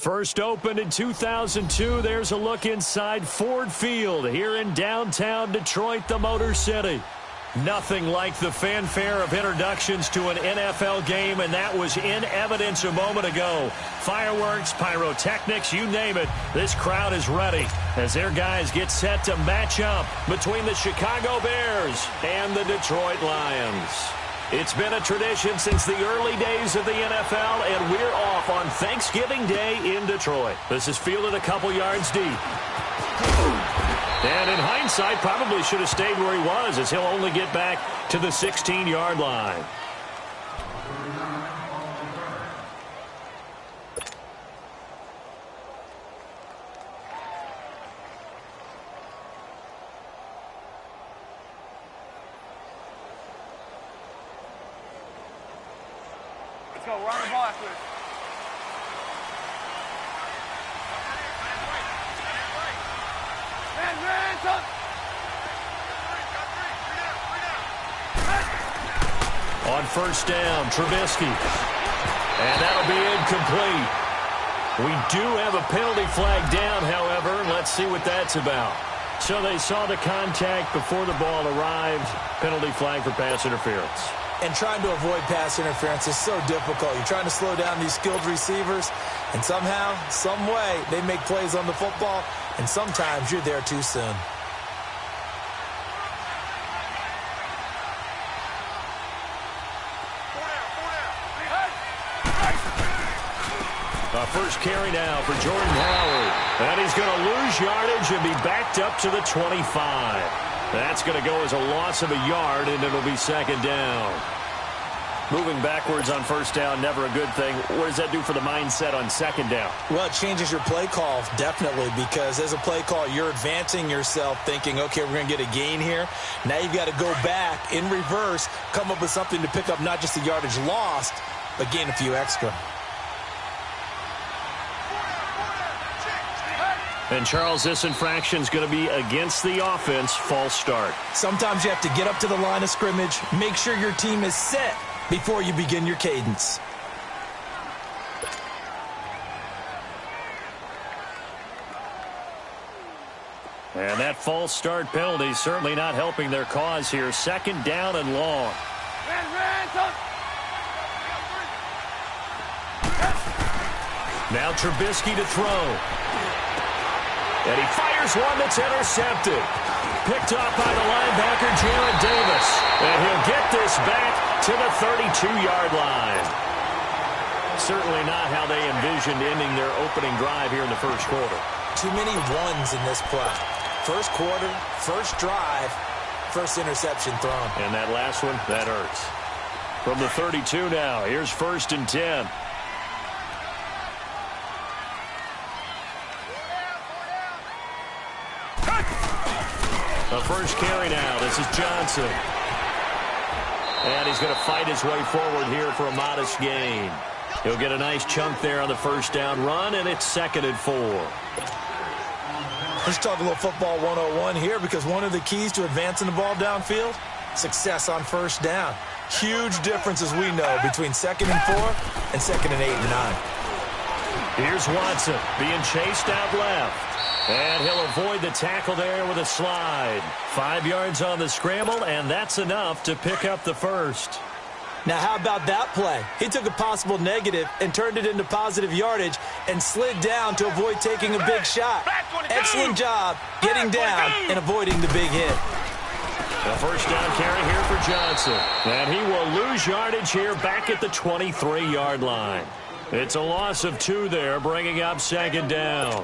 First opened in 2002, there's a look inside Ford Field here in downtown Detroit, the Motor City. Nothing like the fanfare of introductions to an NFL game, and that was in evidence a moment ago. Fireworks, pyrotechnics, you name it, this crowd is ready as their guys get set to match up between the Chicago Bears and the Detroit Lions. It's been a tradition since the early days of the NFL, and we're off on Thanksgiving Day in Detroit. This is fielded a couple yards deep. And in hindsight, probably should have stayed where he was, as he'll only get back to the 16-yard line. Let's go. We're on the ball after this. On first down, Trubisky. And that'll be incomplete. We do have a penalty flag down, however. Let's see what that's about. So they saw the contact before the ball arrived. Penalty flag for pass interference. And trying to avoid pass interference is so difficult. You're trying to slow down these skilled receivers, and somehow, some way, they make plays on the football, and sometimes you're there too soon. First carry now for Jordan Howard. And he's going to lose yardage and be backed up to the 25. That's going to go as a loss of a yard, and it'll be second down. Moving backwards on first down, never a good thing. What does that do for the mindset on second down? Well, it changes your play call, definitely, because as a play call, you're advancing yourself thinking, okay, we're going to get a gain here. Now you've got to go back in reverse, come up with something to pick up not just the yardage lost, but gain a few extra. And, Charles, this infraction is going to be against the offense, false start. Sometimes you have to get up to the line of scrimmage, make sure your team is set before you begin your cadence. And that false start penalty certainly not helping their cause here. Second down and long. Now Trubisky to throw. And he fires one that's intercepted. Picked off by the linebacker, Jared Davis. And he'll get this back to the 32-yard line. Certainly not how they envisioned ending their opening drive here in the first quarter. Too many ones in this play. First quarter, first drive, First interception thrown. And that last one, that hurts. From the 32 now, here's 1st and 10. The first carry now. This is Johnson. And he's going to fight his way forward here for a modest gain. He'll get a nice chunk there on the first down run, and it's 2nd and 4. Let's talk a little football 101 here, because one of the keys to advancing the ball downfield, success on first down. Huge difference, as we know, between 2nd and 4 and 2nd and 8 and 9. Here's Watson being chased out left. And he'll avoid the tackle there with a slide. 5 yards on the scramble, and that's enough to pick up the first. Now, how about that play? He took a possible negative and turned it into positive yardage and slid down to avoid taking a big shot. Excellent job getting down and avoiding the big hit. A first down carry here for Johnson. And he will lose yardage here back at the 23-yard line. It's a loss of 2 there, bringing up 2nd down.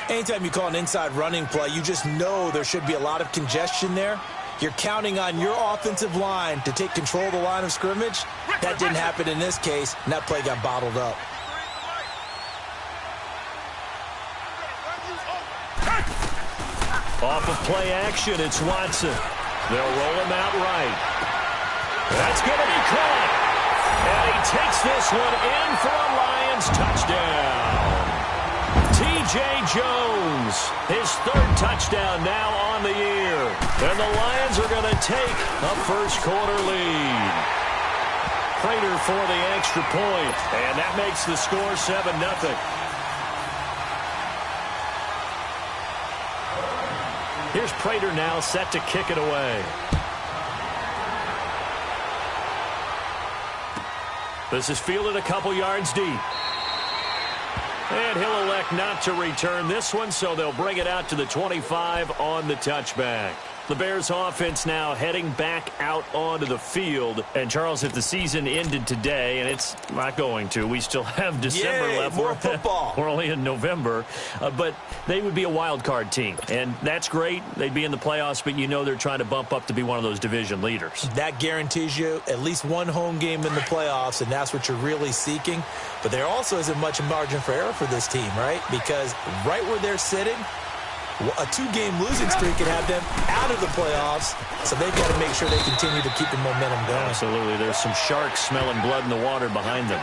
Anytime you call an inside running play, you just know there should be a lot of congestion there. You're counting on your offensive line to take control of the line of scrimmage. That didn't happen in this case, and that play got bottled up. Off of play action, it's Watson. They'll roll him out right. That's going to be caught. And he takes this one in for a Lions touchdown. T.J. Jones, his 3rd touchdown now on the year. And the Lions are going to take a first-quarter lead. Prater for the extra point, and that makes the score 7-0. Here's Prater now set to kick it away. This is fielded a couple yards deep. And he'll elect not to return this one, so they'll bring it out to the 25 on the touchback. The Bears offense now heading back out onto the field. And, Charles, if the season ended today, and it's not going to, we still have December left. More football. We're only in November. But they would be a wild card team. And that's great. They'd be in the playoffs, but you know they're trying to bump up to be one of those division leaders. That guarantees you at least one home game in the playoffs, and that's what you're really seeking. But there also isn't much margin for error for this team, right? Because right where they're sitting, a 2-game losing streak could have them out of the playoffs, so they've got to make sure they continue to keep the momentum going. Absolutely. There's some sharks smelling blood in the water behind them.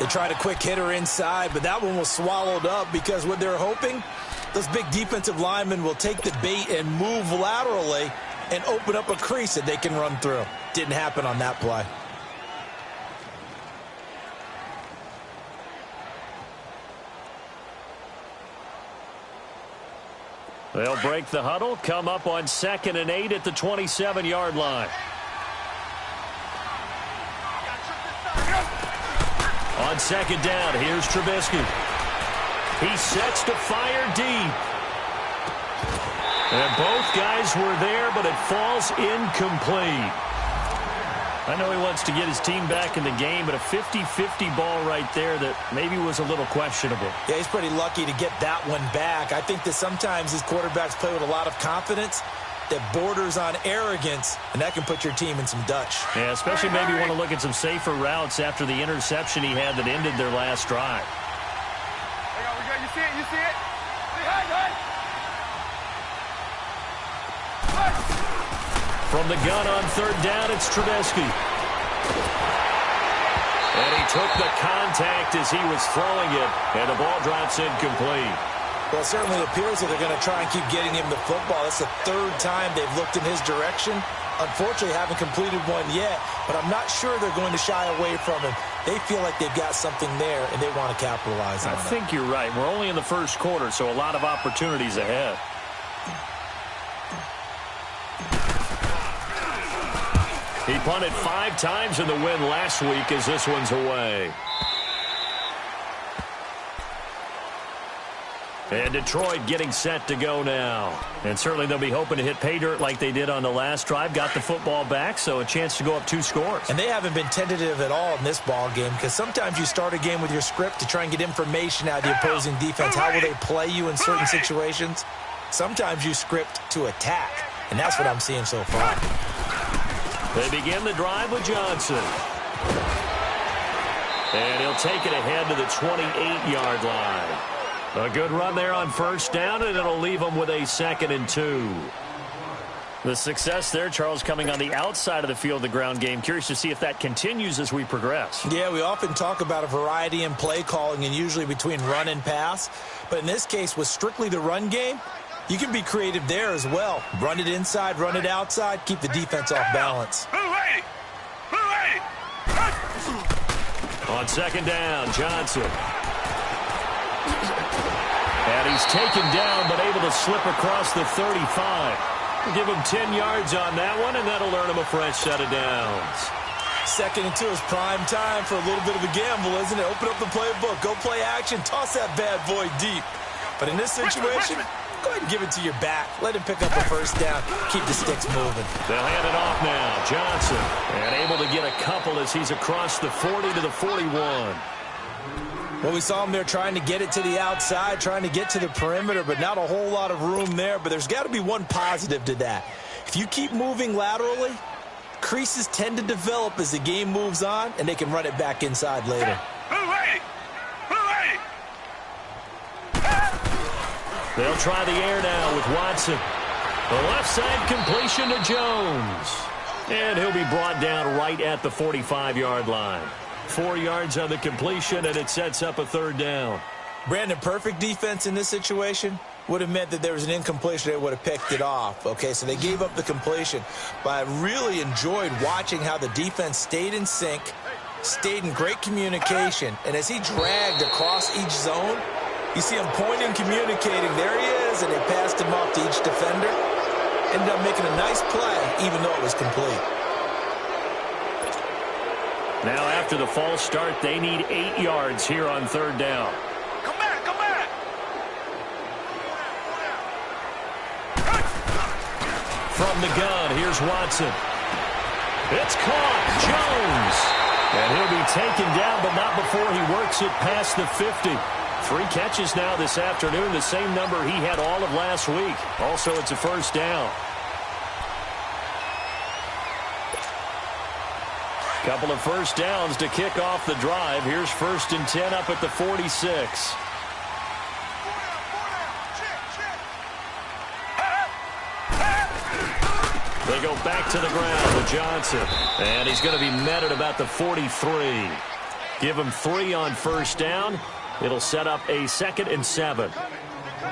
They tried a quick hitter inside, but that one was swallowed up because what they're hoping, those big defensive linemen will take the bait and move laterally and open up a crease that they can run through. Didn't happen on that play. They'll break the huddle, come up on 2nd and 8 at the 27-yard line. On 2nd down, here's Trubisky. He sets to fire deep. And both guys were there, but it falls incomplete. I know he wants to get his team back in the game, but a 50-50 ball right there that maybe was a little questionable. Yeah, he's pretty lucky to get that one back. I think that sometimes these quarterbacks play with a lot of confidence that borders on arrogance, and that can put your team in some Dutch. Yeah, especially maybe want to look at some safer routes after the interception he had that ended their last drive. You see it? You see it? From the gun on 3rd down, it's Trubisky. And he took the contact as he was throwing it, and the ball drops incomplete. Well, it certainly appears that they're going to try and keep getting him the football. That's the 3rd time they've looked in his direction. Unfortunately, haven't completed one yet, but I'm not sure they're going to shy away from him. They feel like they've got something there, and they want to capitalize on it. I think you're right. We're only in the 1st quarter, so a lot of opportunities ahead. He punted 5 times in the win last week as this one's away. And Detroit getting set to go now. And certainly they'll be hoping to hit pay dirt like they did on the last drive. Got the football back, so a chance to go up 2 scores. And they haven't been tentative at all in this ball game, because sometimes you start a game with your script to try and get information out of the opposing defense. How will they play you in certain situations? Sometimes you script to attack. And that's what I'm seeing so far. They begin the drive with Johnson. And he'll take it ahead to the 28-yard line. A good run there on first down, and it'll leave them with a 2nd and 2. The success there, Charles, coming on the outside of the field, the ground game. Curious to see if that continues as we progress. Yeah, we often talk about a variety in play calling and usually between run and pass. But in this case, with strictly the run game, you can be creative there as well. Run it inside, run it outside, keep the defense off balance. On 2nd down, Johnson. And he's taken down but able to slip across the 35. Give him 10 yards on that one, and that'll earn him a fresh set of downs. 2nd and 2 is prime time for a little bit of a gamble, isn't it? Open up the playbook, go play action, toss that bad boy deep. But in this situation, go ahead and give it to your back. Let him pick up a first down. Keep the sticks moving. They'll hand it off now. Johnson, and able to get a couple as he's across the 40 to the 41. Well, we saw him there trying to get it to the outside, trying to get to the perimeter, but not a whole lot of room there. But there's got to be one positive to that. If you keep moving laterally, creases tend to develop as the game moves on, and they can run it back inside later. They'll try the air now with Watson. The left side completion to Jones. And he'll be brought down right at the 45-yard line. 4 yards on the completion, and it sets up a 3rd down. Brandon, perfect defense in this situation would have meant that there was an incompletion. They would have picked it off. Okay, so they gave up the completion. But I really enjoyed watching how the defense stayed in sync, stayed in great communication, and as he dragged across each zone, you see him pointing, communicating. There he is, and they passed him off to each defender. Ended up making a nice play, even though it was complete. Now after the false start, they need 8 yards here on 3rd down. Come back, come back. From the gun, here's Watson. It's caught. Jones. And he'll be taken down, but not before he works it past the 50. 3 catches now this afternoon, the same number he had all of last week. Also, it's a 1st down. Couple of 1st downs to kick off the drive. Here's 1st and 10 up at the 46. They go back to the ground with Johnson. And he's going to be met at about the 43. Give him 3 on 1st down. It'll set up a 2nd and 7.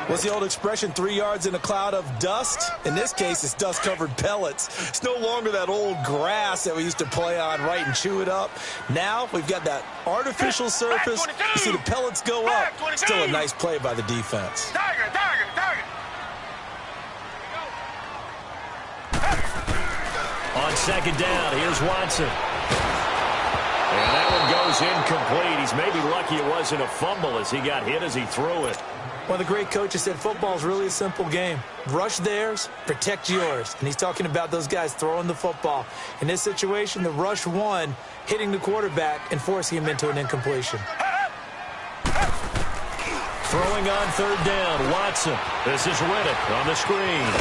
What's the old expression, 3 yards in a cloud of dust? In this case, it's dust-covered pellets. It's no longer that old grass that we used to play on, right, and chew it up. Now we've got that artificial surface. You see the pellets go up. Still a nice play by the defense. On 2nd down, here's Watson. And that one goes incomplete. He's maybe lucky it wasn't a fumble as he got hit as he threw it. One of the great coaches said football is really a simple game. Rush theirs, protect yours. And he's talking about those guys throwing the football. In this situation, the rush won, hitting the quarterback and forcing him into an incompletion. Throwing on 3rd down, Watson. This is Riddick on the screen.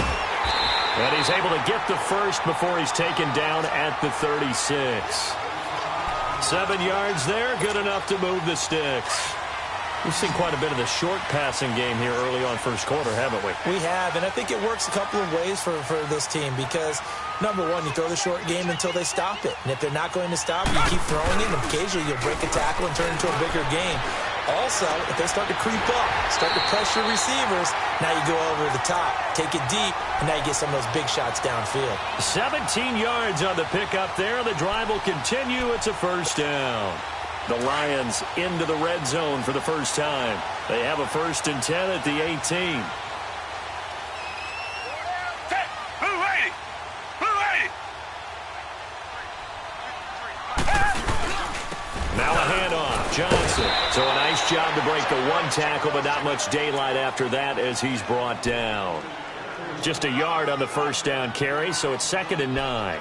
And he's able to get the first before he's taken down at the 36. 7 yards there, good enough to move the sticks. We've seen quite a bit of the short passing game here early on 1st quarter, haven't we? We have, and I think it works a couple of ways for this team because, number one, you throw the short game until they stop it. And if they're not going to stop it, you keep throwing it, and occasionally you'll break a tackle and turn it into a bigger game. Also, if they start to creep up, start to pressure receivers, now you go over the top, take it deep, and now you get some of those big shots downfield. 17 yards on the pickup there. The drive will continue. It's a 1st down. The Lions into the red zone for the first time. They have a 1st and 10 at the 18. Now a handoff. Johnson. So a nice job to break the 1 tackle, but not much daylight after that as he's brought down. Just a yard on the 1st down carry, so it's 2nd and 9.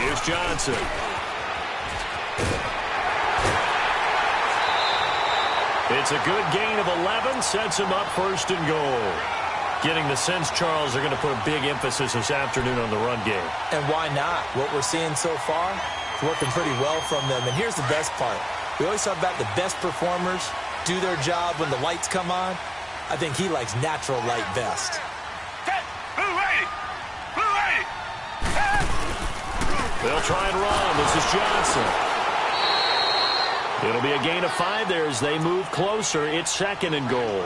Here's Johnson. It's a good gain of 11, sets him up first and goal. Getting the sense, Charles, they're going to put a big emphasis this afternoon on the run game. And why not? What we're seeing so far is working pretty well from them. And here's the best part. We always talk about the best performers do their job when the lights come on. I think he likes natural light best. They'll try and run. This is Johnson. It'll be a gain of 5 there as they move closer. It's second and goal.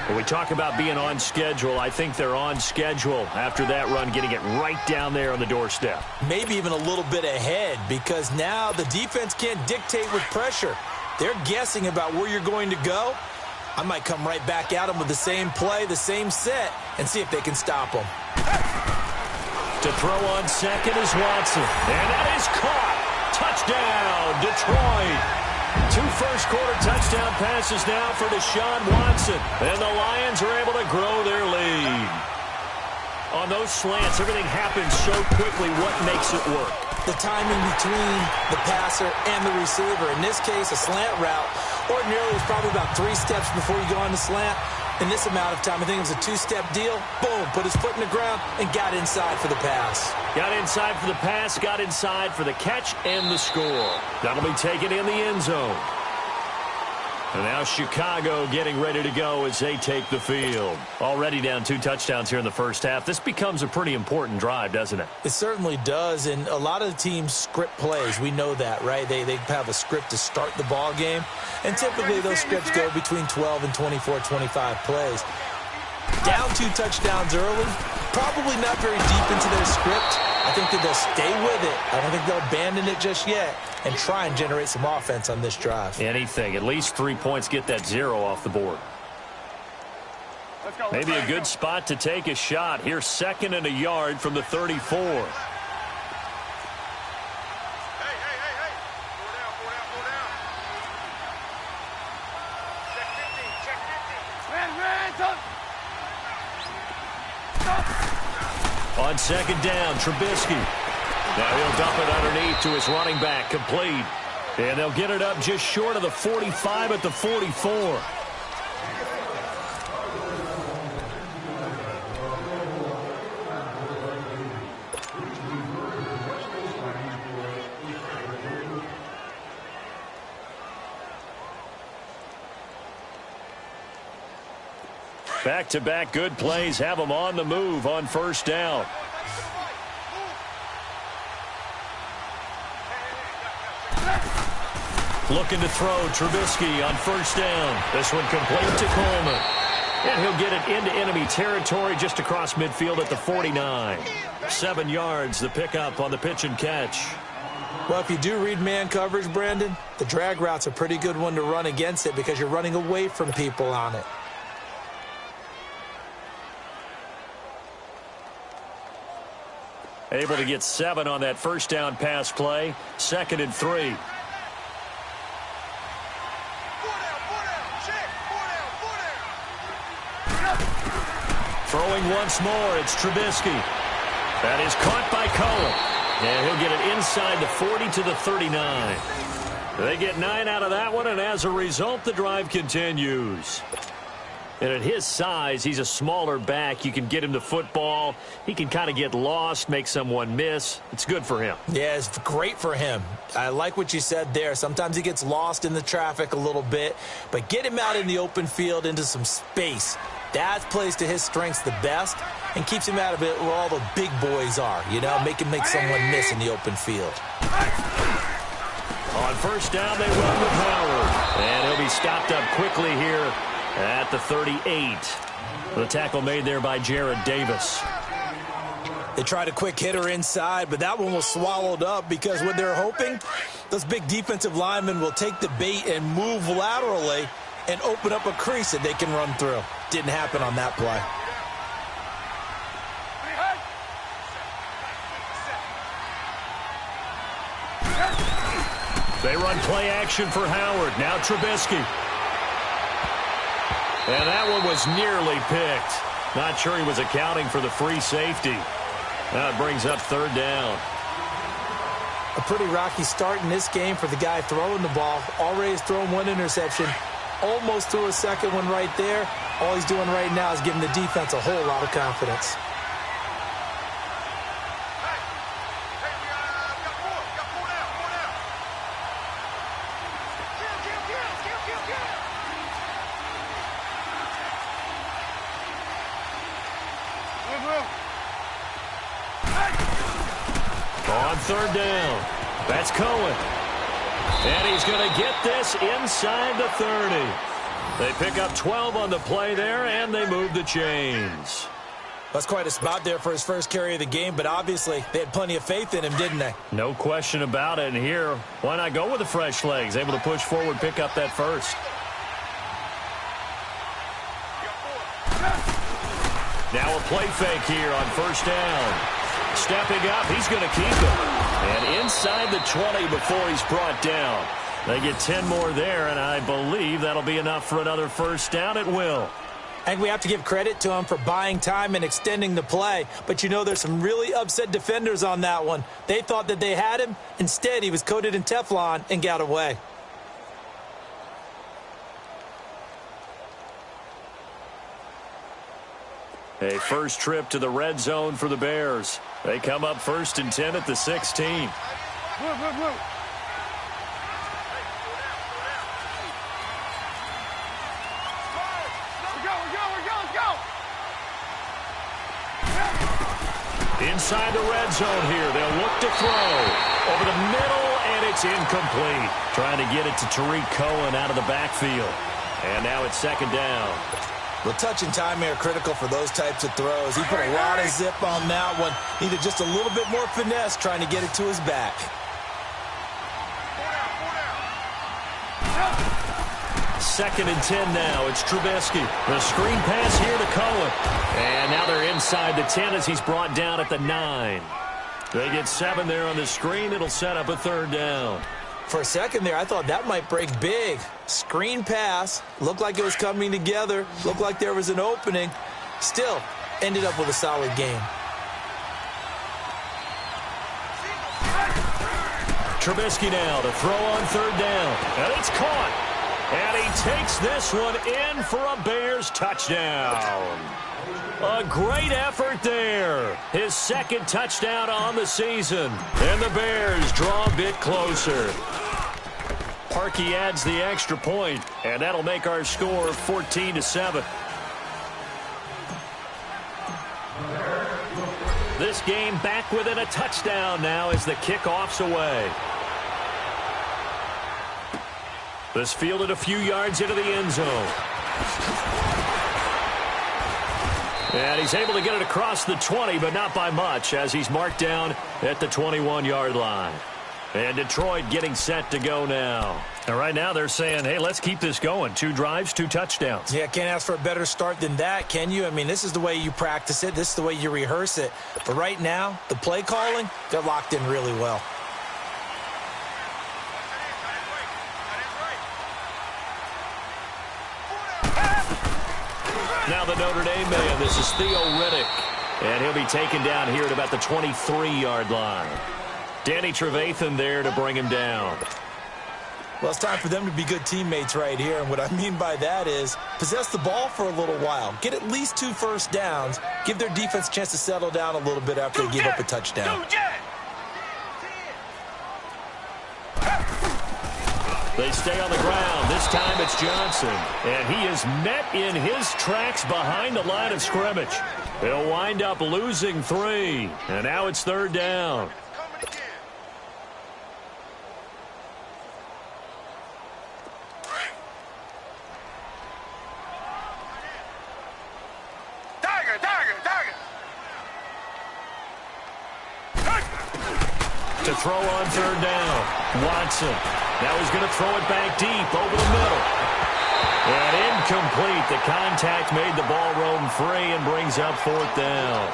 When we talk about being on schedule, I think they're on schedule after that run, getting it right down there on the doorstep. Maybe even a little bit ahead, because now the defense can't dictate with pressure. They're guessing about where you're going to go. I might come right back at them with the same play, the same set, and see if they can stop them. To throw on second is Watson. And that is caught. Touchdown, Detroit. 2 first-quarter touchdown passes now for Deshaun Watson. And the Lions are able to grow their lead. On those slants, everything happens so quickly. What makes it work? The timing between the passer and the receiver. In this case, a slant route. Ordinarily, it's probably about 3 steps before you go on the slant. In this amount of time, I think it was a 2-step deal. Boom, put his foot in the ground and got inside for the pass. Got inside for the pass, got inside for the catch and the score. That'll be taken in the end zone. And now Chicago getting ready to go as they take the field. Already down 2 touchdowns here in the first half. This becomes a pretty important drive, doesn't it? It certainly does, and a lot of the teams script plays. We know that, right? They have a script to start the ball game, and typically those scripts go between 12 and 24, 25 plays. Down 2 touchdowns early, probably not very deep into their script. I think that they'll stay with it. I don't think they'll abandon it just yet and try and generate some offense on this drive. Anything. At least 3 points, get that 0 off the board. Maybe a good spot to take a shot. Here's second and a yard from the 34. Hey. Four down. Check 50. Ran. On second down, Trubisky. Now he'll dump it underneath to his running back, complete. And they'll get it up just short of the 45 at the 44. Back-to-back good plays have them on the move on first down. Looking to throw, Trubisky on first down. This one complete to Coleman. And he'll get it into enemy territory just across midfield at the 49. 7 yards, the pickup on the pitch and catch. Well, if you do read man coverage, Brandon, the drag route's a pretty good one to run against it because you're running away from people on it. Able to get 7 on that first down pass play. 2nd and 3. Throwing once more, it's Trubisky. That is caught by Cohen. And he'll get it inside the 40 to the 39. They get 9 out of that one, and as a result, the drive continues. And at his size, he's a smaller back. You can get him the football. He can kind of get lost, make someone miss. It's good for him. Yeah, it's great for him. I like what you said there. Sometimes he gets lost in the traffic a little bit, but get him out in the open field into some space. That plays to his strengths the best and keeps him out of it where all the big boys are, you know, make someone miss in the open field. On first down, they run with Howard. And he'll be stopped up quickly here at the 38. The tackle made there by Jared Davis. They tried a quick hitter inside, but that one was swallowed up because what they're hoping, those big defensive linemen will take the bait and move laterally and open up a crease that they can run through. Didn't happen on that play. They run play action for Howard. Now Trubisky. And that one was nearly picked. Not sure he was accounting for the free safety. Now it brings up 3rd down. A pretty rocky start in this game for the guy throwing the ball. Already has thrown one interception. Almost threw a second one right there. All he's doing right now is giving the defense a whole lot of confidence. On third down, that's Cohen. And he's going to get this inside the 30. They pick up 12 on the play there, and they move the chains. That's quite a spot there for his first carry of the game, but obviously they had plenty of faith in him, didn't they? No question about it. And here, why not go with the fresh legs? Able to push forward, pick up that first. Now a play fake here on first down. Stepping up, he's going to keep it. And inside the 20 before he's brought down. They get 10 more there, and I believe that'll be enough for another first down. It will. And we have to give credit to him for buying time and extending the play. But, you know, there's some really upset defenders on that one. They thought that they had him. Instead, he was coated in Teflon and got away. A first trip to the red zone for the Bears. They come up 1st and 10 at the 16. Move. Inside the red zone here. They'll look to throw. Over the middle, and it's incomplete. Trying to get it to Tariq Cohen out of the backfield. And now it's 2nd down. The touch and time are critical for those types of throws. He put a lot of zip on that one. Needed just a little bit more finesse trying to get it to his back. 2nd and 10 now. It's Trubisky. The screen pass here to Cohen. And now they're inside the 10 as he's brought down at the 9. They get 7 there on the screen. It'll set up a 3rd down. For a second there, I thought that might break big. Screen pass. Looked like it was coming together. Looked like there was an opening. Still, ended up with a solid game. Trubisky now to throw on 3rd down. And it's caught. And he takes this one in for a Bears touchdown. A great effort there. His 2nd touchdown on the season. And the Bears draw a bit closer. Parkey adds the extra point, and that'll make our score 14-7. This game back within a touchdown now as the kickoff's away. This fielded a few yards into the end zone. And he's able to get it across the 20, but not by much, as he's marked down at the 21-yard line. And Detroit getting set to go now. And right now they're saying, hey, let's keep this going. 2 drives, 2 touchdowns. Yeah, can't ask for a better start than that, can you? I mean, this is the way you practice it. This is the way you rehearse it. But right now, the play calling, they're locked in really well. Now the Notre Dame man, this is Theo Riddick. And he'll be taken down here at about the 23-yard line. Danny Trevathan there to bring him down. Well, it's time for them to be good teammates right here. And what I mean by that is possess the ball for a little while. Get at least 2 first downs. Give their defense a chance to settle down a little bit after they give up a touchdown. They stay on the ground. This time it's Johnson. And he is met in his tracks behind the line of scrimmage. They'll wind up losing 3. And now it's 3rd down. To throw on 3rd down. Watson. Now he's going to throw it back deep over the middle. And incomplete. The contact made the ball roam free and brings up 4th down.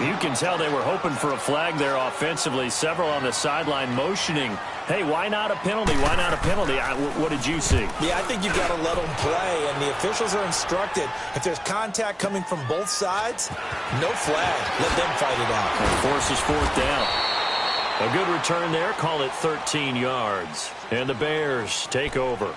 You can tell they were hoping for a flag there offensively. Several on the sideline motioning, hey, why not a penalty? Why not a penalty? What did you see? Yeah, I think you've got to let them play, and the officials are instructed. If there's contact coming from both sides, no flag. Let them fight it out. And forces 4th down. A good return there. Call it 13 yards. And the Bears take over.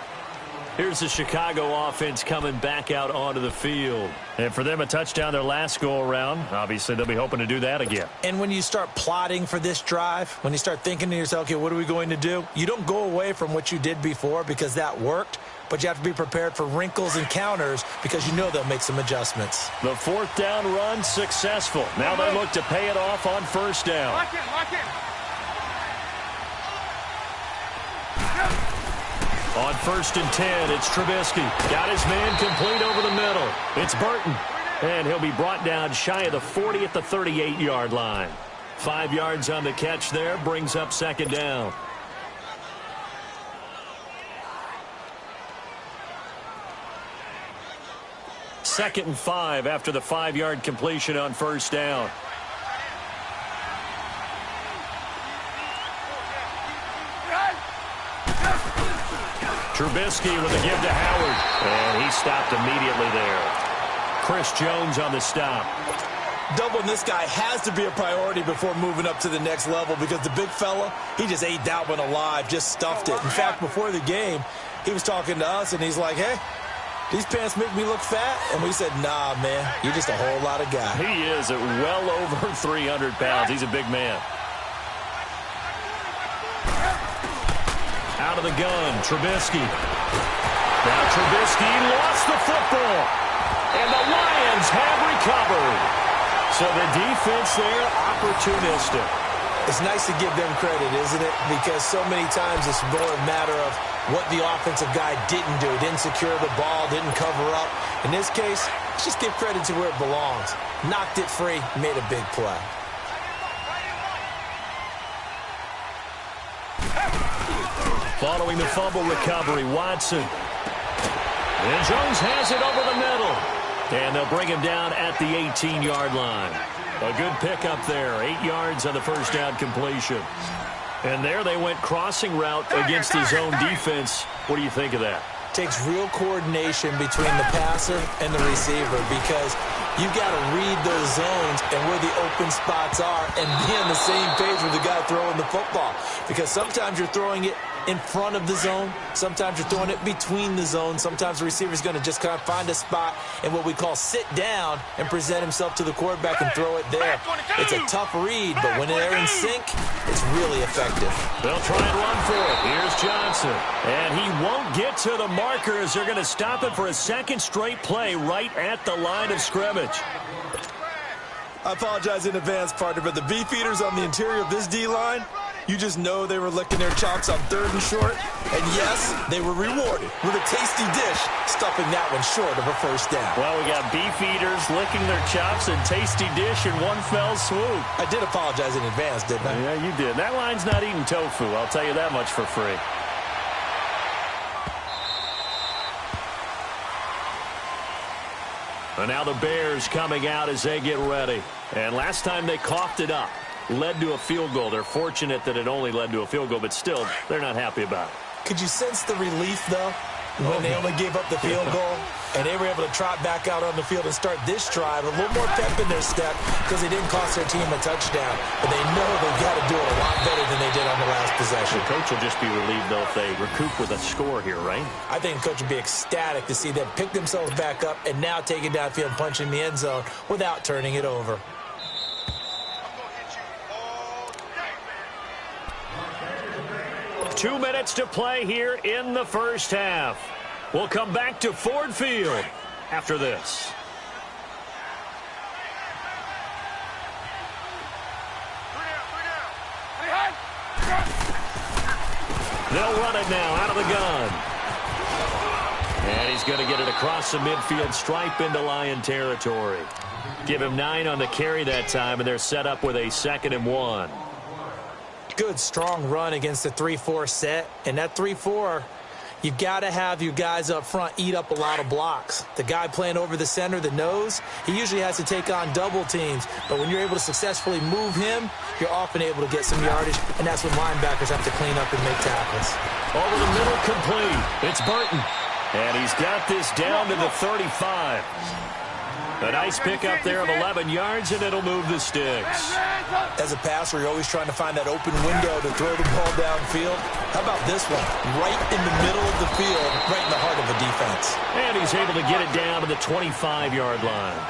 Here's the Chicago offense coming back out onto the field. And for them, a touchdown their last go-around. Obviously, they'll be hoping to do that again. And when you start plotting for this drive, when you start thinking to yourself, okay, what are we going to do? You don't go away from what you did before because that worked, but you have to be prepared for wrinkles and counters because you know they'll make some adjustments. The fourth down run successful. Now they look to pay it off on first down. Lock it. On 1st and 10, it's Trubisky. Got his man complete over the middle. It's Burton. And he'll be brought down shy of the 40 at the 38-yard line. 5 yards on the catch there, brings up second down. Second and 5 after the 5-yard completion on first down. Trubisky with a give to Howard. And he stopped immediately there. Chris Jones on the stop. Doubling this guy has to be a priority before moving up to the next level because the big fella, he just ate that one alive, just stuffed it. In fact, before the game, he was talking to us, and he's like, hey, these pants make me look fat? And we said, nah, man, you're just a whole lot of guy. He is at well over 300 pounds. He's a big man. Out of the gun, Trubisky. Now Trubisky lost the football. And the Lions have recovered. So the defense there, opportunistic. It's nice to give them credit, isn't it? Because so many times it's more a matter of what the offensive guy didn't do. Didn't secure the ball, didn't cover up. In this case, let's just give credit to where it belongs. Knocked it free, made a big play. Following the fumble recovery, Watson. And Jones has it over the middle. And they'll bring him down at the 18-yard line. A good pickup there. 8 yards on the first down completion. And there they went crossing route against the zone defense. What do you think of that? Takes real coordination between the passer and the receiver because you've got to read those zones and where the open spots are and be on the same page with the guy throwing the football. Because sometimes you're throwing it in front of the zone. Sometimes you're throwing it between the zones. Sometimes the receiver's going to just kind of find a spot and what we call sit down and present himself to the quarterback and throw it there. It's a tough read, but when they're in sync, it's really effective. They'll try and run for it. Here's Johnson. And he won't get to the markers. They're going to stop it for a second straight play right at the line of scrimmage. I apologize in advance, partner, but the beefeaters on the interior of this D-line, you just know they were licking their chops on 3rd and short. And yes, they were rewarded with a tasty dish, stuffing that one short of a first down. Well, we got beefeaters licking their chops and tasty dish in one fell swoop. I did apologize in advance, didn't I? Yeah, you did. That line's not eating tofu, I'll tell you that much for free. And now the Bears coming out as they get ready. And last time they coughed it up. Led to a field goal. They're fortunate that it only led to a field goal, but still, they're not happy about it. Could you sense the relief, though, when they only gave up the field goal and they were able to trot back out on the field and start this drive a little more pep in their step because they didn't cost their team a touchdown, but they know they've got to do it a lot better than they did on the last possession. The coach will just be relieved, though, if they recoup with a score here, right? I think the coach would be ecstatic to see them pick themselves back up and now take it downfield and punch in the end zone without turning it over. 2 minutes to play here in the first half. We'll come back to Ford Field after this. They'll run it now out of the gun. And he's going to get it across the midfield stripe into Lion territory. Give him 9 on the carry that time, and they're set up with a 2nd and 1. Good, strong run against the 3-4 set. And that 3-4, you've got to have your guys up front eat up a lot of blocks. The guy playing over the center, the nose, he usually has to take on double teams. But when you're able to successfully move him, you're often able to get some yardage. And that's when linebackers have to clean up and make tackles. Over the middle, complete. It's Burton. And he's got this down to the 35. A nice pickup there of 11 yards, and it'll move the sticks. As a passer, you're always trying to find that open window to throw the ball downfield. How about this one? Right in the middle of the field, right in the heart of the defense. And he's able to get it down to the 25-yard line.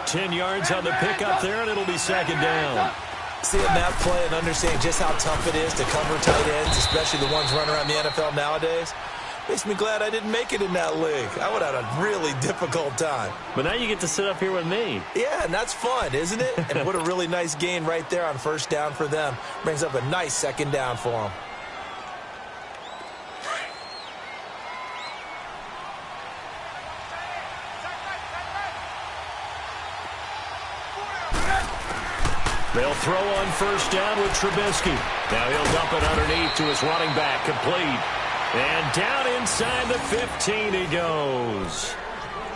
10 yards on the pickup there, and it'll be second down. Seeing that play and understanding just how tough it is to cover tight ends, especially the ones running around the NFL nowadays, makes me glad I didn't make it in that league. I would have had a really difficult time. But now you get to sit up here with me. Yeah, and that's fun, isn't it? And what a really nice gain right there on first down for them. Brings up a nice second down for them. They'll throw on first down with Trubisky. Now he'll dump it underneath to his running back, complete. And down inside the 15 he goes.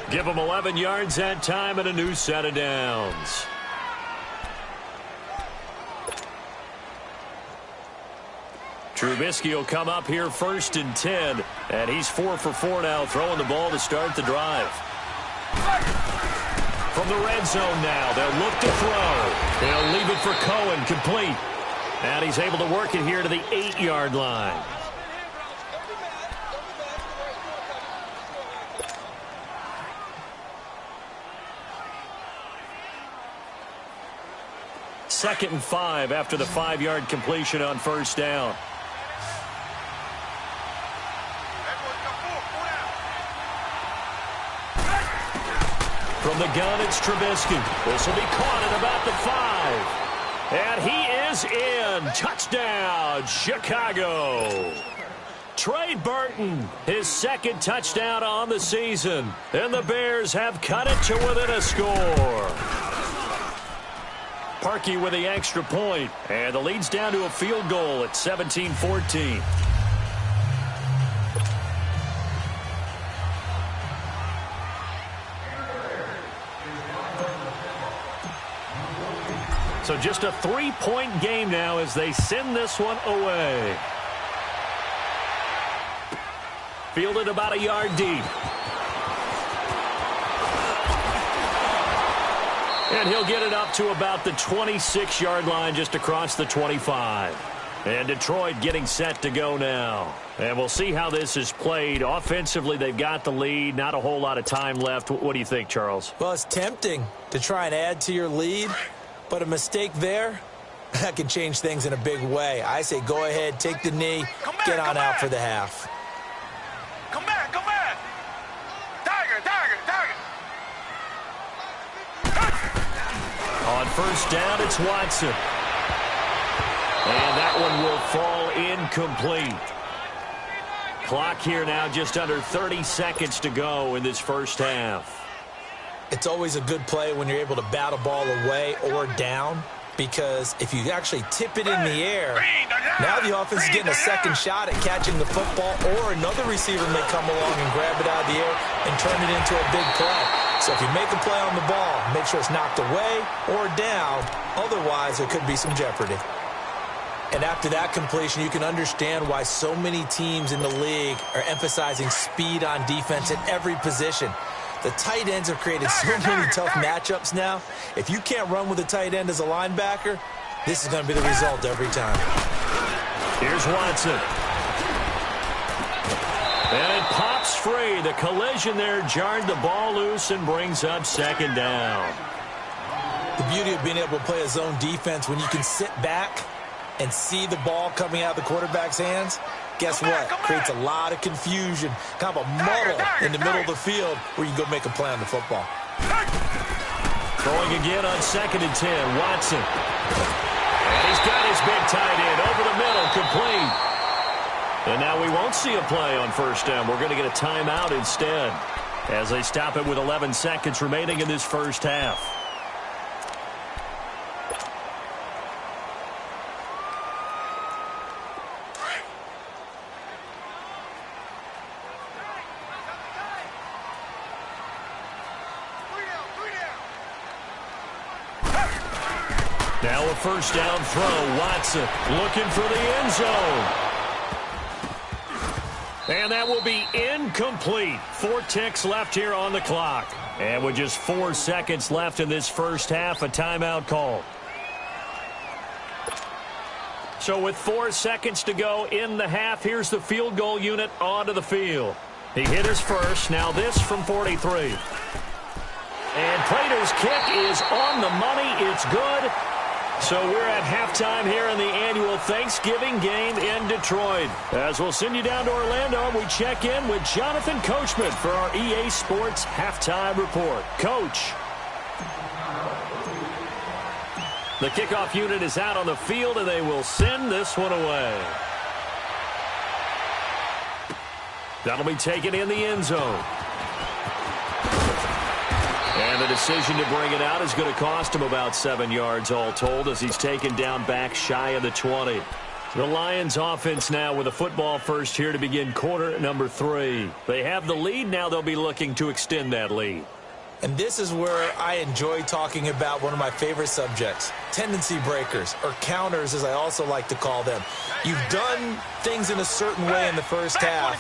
Give him 11 yards that time and a new set of downs. Trubisky will come up here first and 10. And he's 4 for 4 now, throwing the ball to start the drive. From the red zone now, they'll look to throw. They'll leave it for Cohen, complete. And he's able to work it here to the 8-yard line. Second and 5 after the 5-yard completion on first down. From the gun, it's Trubisky. This will be caught at about the 5. And he is in. Touchdown, Chicago. Trey Burton, his second touchdown on the season. And the Bears have cut it to within a score. Parkey with the extra point. And the lead's down to a field goal at 17-14. So just a 3-point game now as they send this one away. Fielded about a yard deep. And he'll get it up to about the 26-yard line just across the 25. And Detroit getting set to go now. And we'll see how this is played. Offensively, they've got the lead. Not a whole lot of time left. What do you think, Charles? Well, it's tempting to try and add to your lead. But a mistake there, that can change things in a big way. I say go ahead, take the knee, get on out for the half. Come back, come back. Tiger, tiger, tiger. On first down, it's Watson. And that one will fall incomplete. Clock here now just under 30 seconds to go in this first half. It's always a good play when you're able to bat a ball away or down, because if you actually tip it in the air, now the offense is getting a second shot at catching the football, or another receiver may come along and grab it out of the air and turn it into a big play. So if you make a play on the ball, make sure it's knocked away or down. Otherwise, there could be some jeopardy. And after that completion, you can understand why so many teams in the league are emphasizing speed on defense at every position. The tight ends have created so many tough matchups now. If you can't run with a tight end as a linebacker, this is going to be the result every time. Here's Watson. And it pops free. The collision there jarred the ball loose and brings up second down. The beauty of being able to play a zone defense when you can sit back and see the ball coming out of the quarterback's hands, guess what? Creates a lot of confusion, kind of a muddle in the middle of the field where you can go make a play on the football. Throwing again on second and 10, Watson. And he's got his big tight end over the middle, complete. And now we won't see a play on first down. We're going to get a timeout instead as they stop it with 11 seconds remaining in this first half. Now a first down throw. Watson looking for the end zone. And that will be incomplete. 4 ticks left here on the clock. And with just 4 seconds left in this first half, a timeout call. So with 4 seconds to go in the half, here's the field goal unit onto the field. He hit his first. Now this from 43. And Prater's kick is on the money. It's good. So we're at halftime here in the annual Thanksgiving game in Detroit. As we'll send you down to Orlando, we check in with Jonathan Coachman for our EA Sports Halftime Report. Coach. The kickoff unit is out on the field, and they will send this one away. That'll be taken in the end zone. And the decision to bring it out is going to cost him about 7 yards all told as he's taken down back shy of the 20. The Lions offense now with a football first here to begin quarter number 3. They have the lead. Now they'll be looking to extend that lead. And this is where I enjoy talking about one of my favorite subjects, tendency breakers, or counters as I also like to call them. You've done things in a certain way in the first half,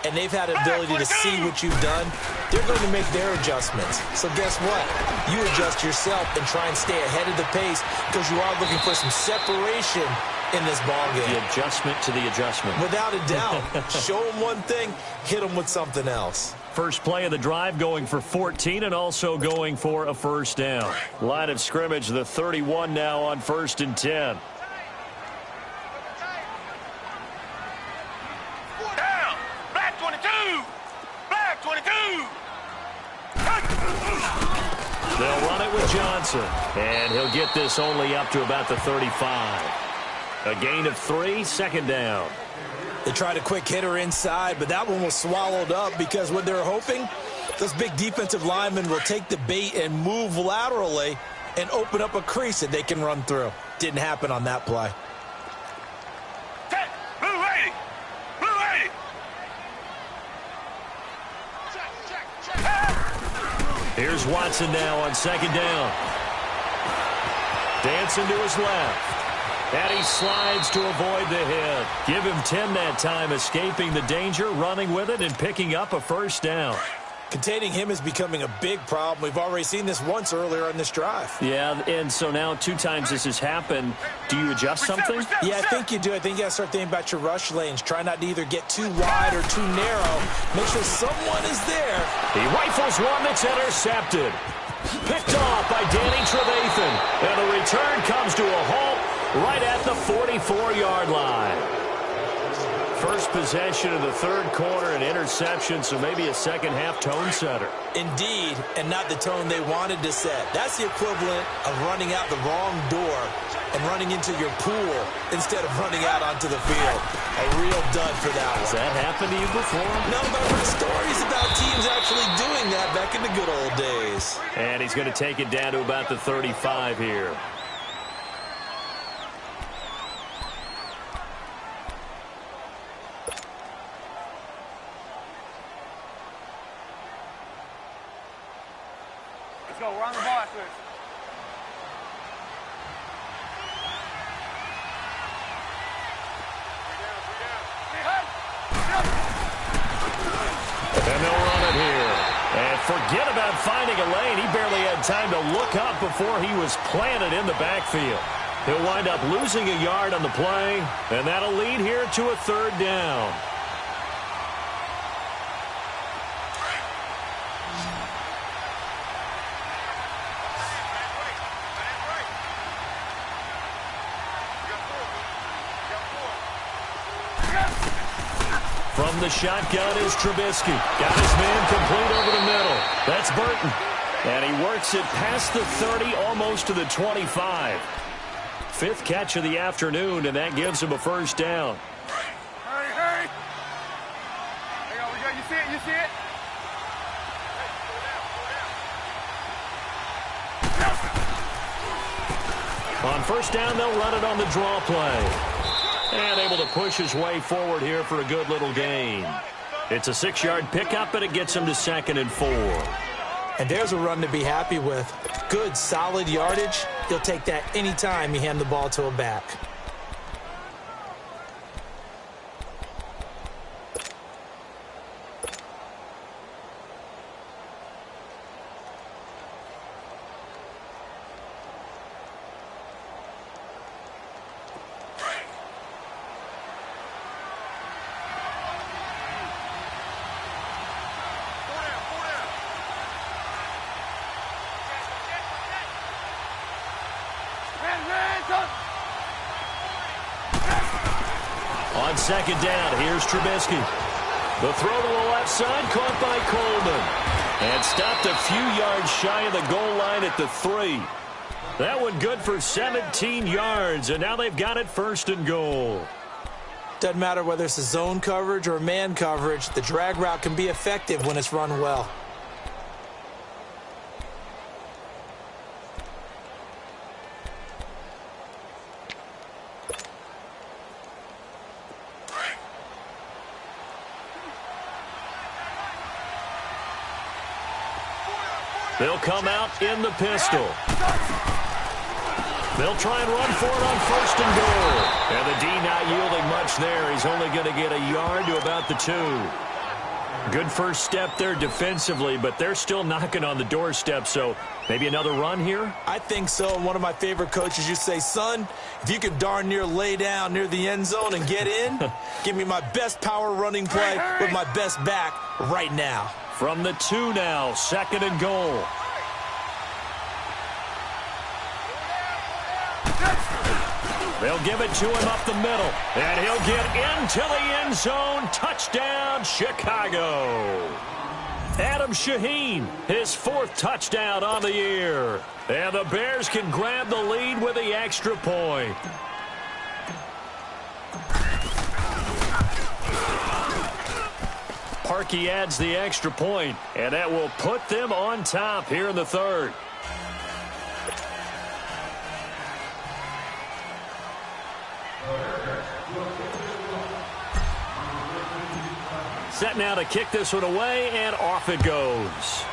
and they've had an ability to see what you've done. They're going to make their adjustments. So guess what? You adjust yourself and try and stay ahead of the pace because you are looking for some separation in this ballgame. The adjustment to the adjustment. Without a doubt. Show them one thing, hit them with something else. First play of the drive going for 14 and also going for a first down. Line of scrimmage, the 31 now on 1st and 10. Down. Black 22. Black 22. They'll run it with Johnson. And he'll get this only up to about the 35. A gain of 3, second down. They tried a quick hitter inside, but that one was swallowed up because what they're hoping, those big defensive linemen will take the bait and move laterally and open up a crease that they can run through. Didn't happen on that play. Blue 80. Blue 80. Here's Watson now on second down. Dancing to his left. And he slides to avoid the hit. Give him 10 that time, escaping the danger, running with it, and picking up a first down. Containing him is becoming a big problem. We've already seen this once earlier in this drive. Yeah, and so now 2 times this has happened. Do you adjust something? Yeah, I think you do. I think you got to start thinking about your rush lanes. Try not to either get too wide or too narrow. Make sure someone is there. He rifles one that's intercepted. Picked off by Danny Trevathan. And the return comes to a halt right at the 44-yard line. First possession of the third quarter, an interception, so maybe a second-half tone setter. Indeed, and not the tone they wanted to set. That's the equivalent of running out the wrong door and running into your pool instead of running out onto the field. A real dud for that one. Has that happened to you before? No, but I've heard stories about teams actually doing that back in the good old days. And he's going to take it down to about the 35 here. Go, run the ball after this. And they'll run it here. And forget about finding a lane. He barely had time to look up before he was planted in the backfield. He'll wind up losing a yard on the play, and that'll lead here to a third down. From the shotgun is Trubisky. Got his man complete over the middle. That's Burton. And he works it past the 30, almost to the 25. 5th catch of the afternoon, and that gives him a first down. Hurry, hurry. Hang on, we got, you see it, you see it? On first down, they'll run it on the draw play. And able to push his way forward here for a good little gain. It's a 6-yard pickup, and it gets him to 2nd and 4. And there's a run to be happy with. Good, solid yardage. He'll take that anytime you hand the ball to a back. On second down, here's Trubisky. The throw to the left side, caught by Coleman. And stopped a few yards shy of the goal line at the 3. That one good for 17 yards, and now they've got it 1st and goal. Doesn't matter whether it's a zone coverage or man coverage, the drag route can be effective when it's run well. They'll come out in the pistol. They'll try and run for it on 1st and goal. And the D not yielding much there. He's only going to get a yard to about the 2. Good first step there defensively, but they're still knocking on the doorstep, so maybe another run here? I think so. One of my favorite coaches used to say, son, if you can darn near lay down near the end zone and get in, give me my best power running play with my best back right now. From the 2 now, 2nd and goal. They'll give it to him up the middle, and he'll get into the end zone. Touchdown, Chicago. Adam Shaheen, his 4th touchdown on the year. And the Bears can grab the lead with the extra point. Parkey adds the extra point, and that will put them on top here in the 3rd. Set now to kick this one away, and off it goes.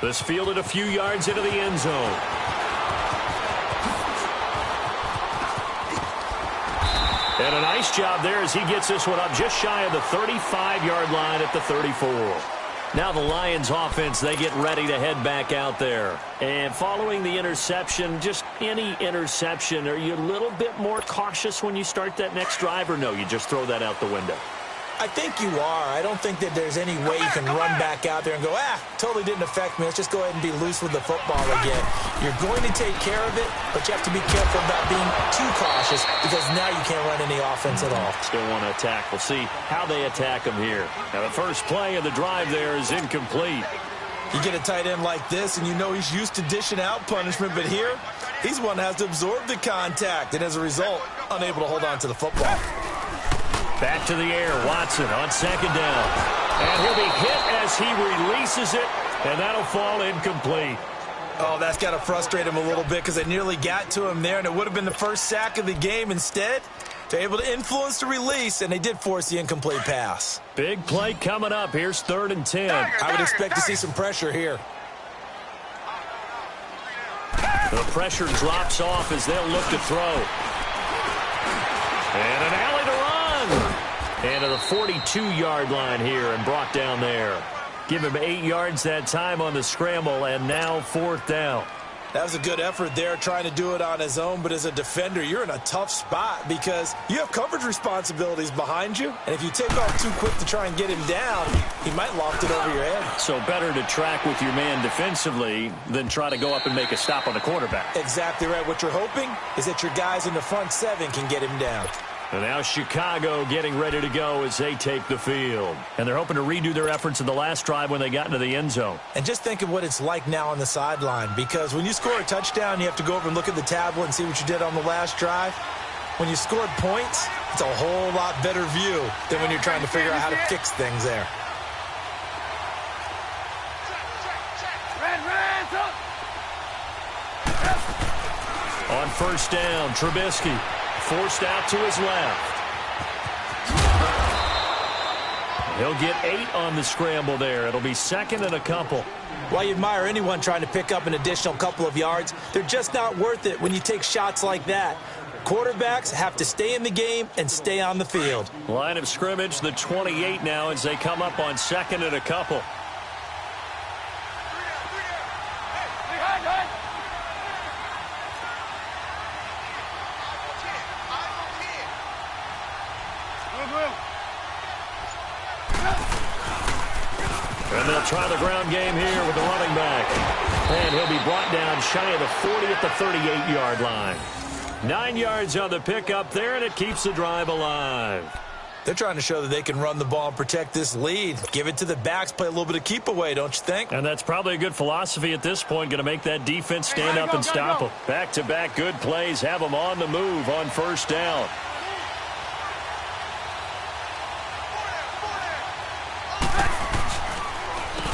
This fielded a few yards into the end zone. And a nice job there as he gets this one up just shy of the 35-yard line at the 34. Now the Lions offense, they get ready to head back out there. And following the interception, just any interception, are you a little bit more cautious when you start that next drive, or no, you just throw that out the window? I think you are. I don't think that there's any way you can run back out there and go, totally didn't affect me. Let's just go ahead and be loose with the football again. You're going to take care of it, but you have to be careful about being too cautious because now you can't run any offense at all. Still want to attack. We'll see how they attack them here. Now the first play of the drive there is incomplete. You get a tight end like this, and you know he's used to dishing out punishment, but here, he's one that has to absorb the contact, and as a result, unable to hold on to the football. Back to the air, Watson on second down. And he'll be hit as he releases it, and that'll fall incomplete. Oh, that's got to frustrate him a little bit because they nearly got to him there, and it would have been the first sack of the game. Instead, they're able to influence the release, and they did force the incomplete pass. Big play coming up. Here's 3rd and 10. I would expect to see some pressure here. The pressure drops off as they'll look to throw. And an alley to run. And to the 42-yard line here and brought down there. Give him 8 yards that time on the scramble, and now 4th down. That was a good effort there trying to do it on his own, but as a defender, you're in a tough spot because you have coverage responsibilities behind you, and if you take off too quick to try and get him down, he might loft it over your head. So better to track with your man defensively than try to go up and make a stop on the quarterback. Exactly right. What you're hoping is that your guys in the front 7 can get him down. And now Chicago getting ready to go as they take the field. And they're hoping to redo their efforts in the last drive when they got into the end zone. And just think of what it's like now on the sideline, because when you score a touchdown, you have to go over and look at the tablet and see what you did on the last drive. When you scored points, it's a whole lot better view than when you're trying to figure out how to fix things there. On 1st down, Trubisky. Forced out to his left. He'll get 8 on the scramble there. It'll be 2nd and a couple. While you admire anyone trying to pick up an additional couple of yards, they're just not worth it when you take shots like that. Quarterbacks have to stay in the game and stay on the field. Line of scrimmage, the 28 now as they come up on 2nd and a couple. And they'll try the ground game here with the running back. And he'll be brought down shy of the 40 at the 38-yard line. 9 yards on the pickup there, and it keeps the drive alive. They're trying to show that they can run the ball and protect this lead. Give it to the backs, play a little bit of keep away, don't you think? And that's probably a good philosophy at this point, going to make that defense stand up and stop them. Back-to-back good plays have them on the move on first down.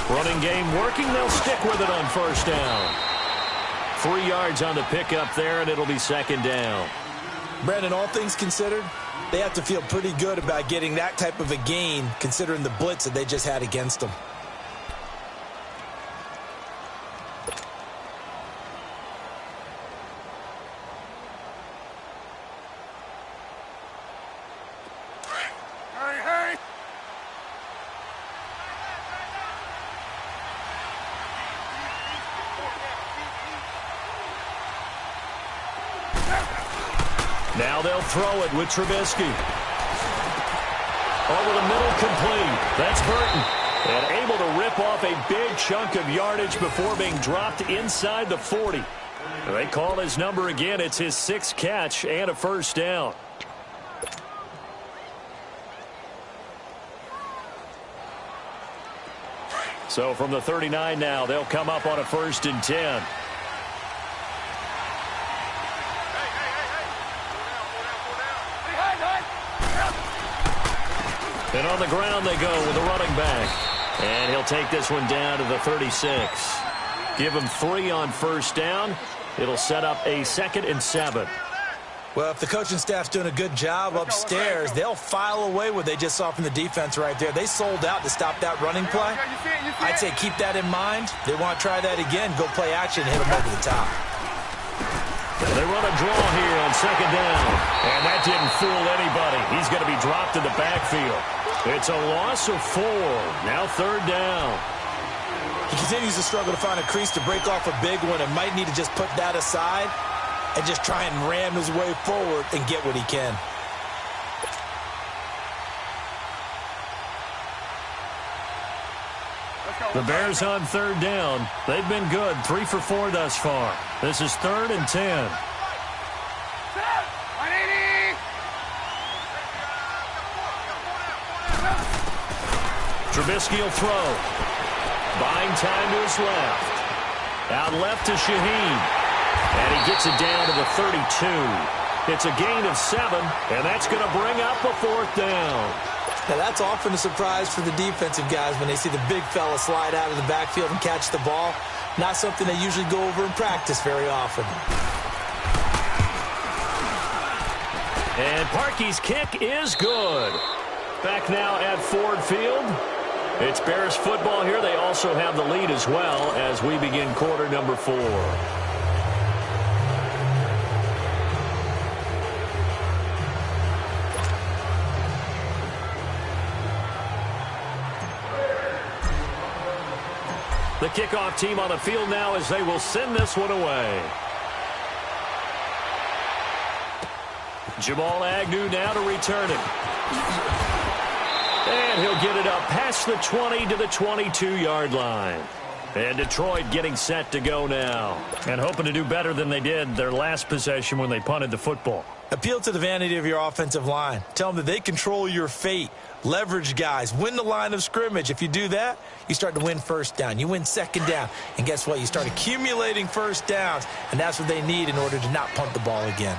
Running game working, they'll stick with it on first down. 3 yards on the pickup there, and it'll be second down. Brandon, all things considered, they have to feel pretty good about getting that type of a gain, considering the blitz that they just had against them. Now they'll throw it with Trubisky. Over the middle, complete. That's Burton. And able to rip off a big chunk of yardage before being dropped inside the 40. They call his number again. It's his 6th catch and a first down. So from the 39 now, they'll come up on a 1st and 10. And on the ground they go with the running back. And he'll take this one down to the 36. Give him 3 on first down. It'll set up a 2nd and 7. Well, if the coaching staff's doing a good job upstairs, they'll file away what they just saw from the defense right there. They sold out to stop that running play. I'd say keep that in mind. They want to try that again. Go play action and hit them over the top. They run a draw here on 2nd down. And that didn't fool anybody. He's going to be dropped in the backfield. It's a loss of 4. Now 3rd down. He continues to struggle to find a crease to break off a big one and might need to just put that aside and just try and ram his way forward and get what he can. The Bears on 3rd down. They've been good. 3 for 4 thus far. This is 3rd and 10. Trubisky will throw. Buying time to his left. Out left to Shaheen. And he gets it down to the 32. It's a gain of 7, and that's going to bring up a 4th down. Now, that's often a surprise for the defensive guys when they see the big fella slide out of the backfield and catch the ball. Not something they usually go over in practice very often. And Parkey's kick is good. Back now at Ford Field. It's Bears football here. They also have the lead as well as we begin quarter number 4. The kickoff team on the field now as they will send this one away. Jamal Agnew now to return it. And he'll get it up past the 20 to the 22-yard line. And Detroit getting set to go now. And hoping to do better than they did their last possession when they punted the football. Appeal to the vanity of your offensive line. Tell them that they control your fate. Leverage guys. Win the line of scrimmage. If you do that, you start to win first down. You win second down. And guess what? You start accumulating first downs. And that's what they need in order to not punt the ball again.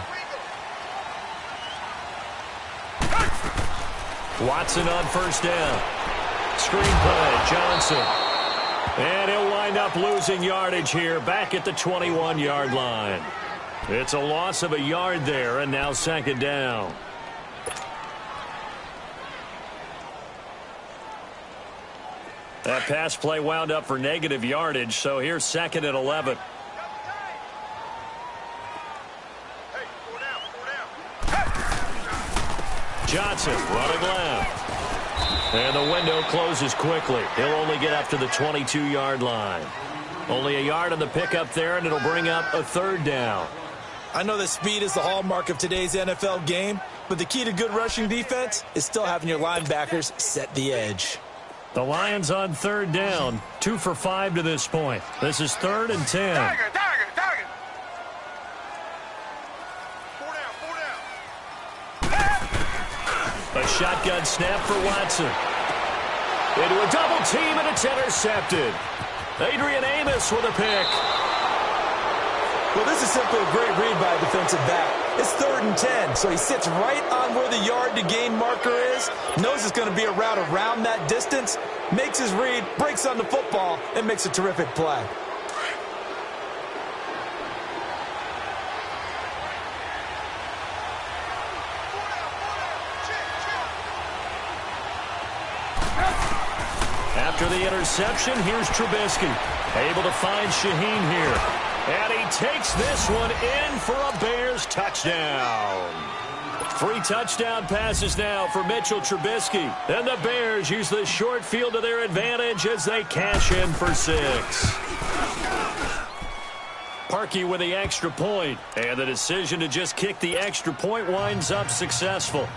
Watson on first down. Screen play, Johnson. And he'll wind up losing yardage here back at the 21-yard line. It's a loss of a yard there, and now second down. That pass play wound up for negative yardage, so here's 2nd and 11. Johnson running left. And the window closes quickly. He'll only get up to the 22-yard line. Only a yard on the pickup there, and it'll bring up a 3rd down. I know that speed is the hallmark of today's NFL game, but the key to good rushing defense is still having your linebackers set the edge. The Lions on 3rd down. 2 for 5 to this point. This is 3rd and 10. Tiger. shotgun snap for Watson. Into a double team, and it's intercepted. Adrian Amos with a pick. Well, this is simply a great read by a defensive back. It's 3rd and 10, so he sits right on where the yard-to-gain marker is, knows it's going to be a route around that distance, makes his read, breaks on the football, and makes a terrific play. After the interception, here's Trubisky. Able to find Shaheen here. And he takes this one in for a Bears touchdown. 3 touchdown passes now for Mitchell Trubisky. And the Bears use the short field to their advantage as they cash in for 6. Parkey with the extra point. And the decision to just kick the extra point winds up successful.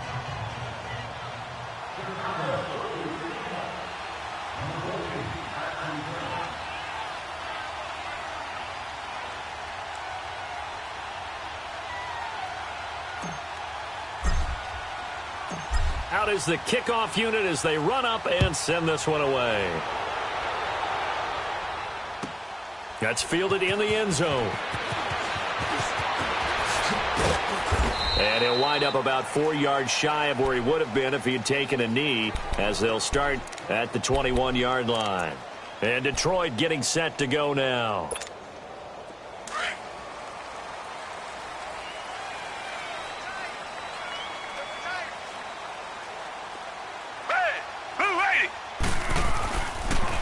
Out is the kickoff unit as they run up and send this one away. That's fielded in the end zone. And he'll wind up about 4 yards shy of where he would have been if he had taken a knee, as they'll start at the 21-yard line. And Detroit getting set to go now.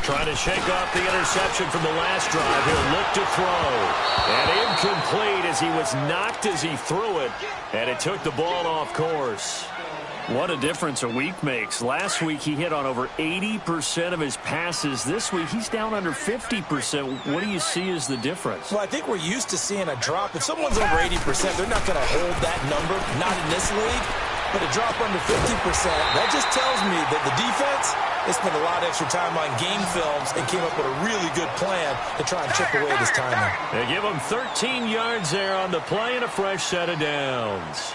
Trying to shake off the interception from the last drive. He'll look to throw. And incomplete as he was knocked as he threw it. And it took the ball off course. What a difference a week makes. Last week he hit on over 80% of his passes. This week he's down under 50%. What do you see as the difference? Well, I think we're used to seeing a drop. If someone's over 80%, they're not going to hold that number. Not in this league. But a drop under 50%, that just tells me that the defense, they spent a lot of extra time on game films and came up with a really good plan to try and chip away this timing. They give him 13 yards there on the play and a fresh set of downs.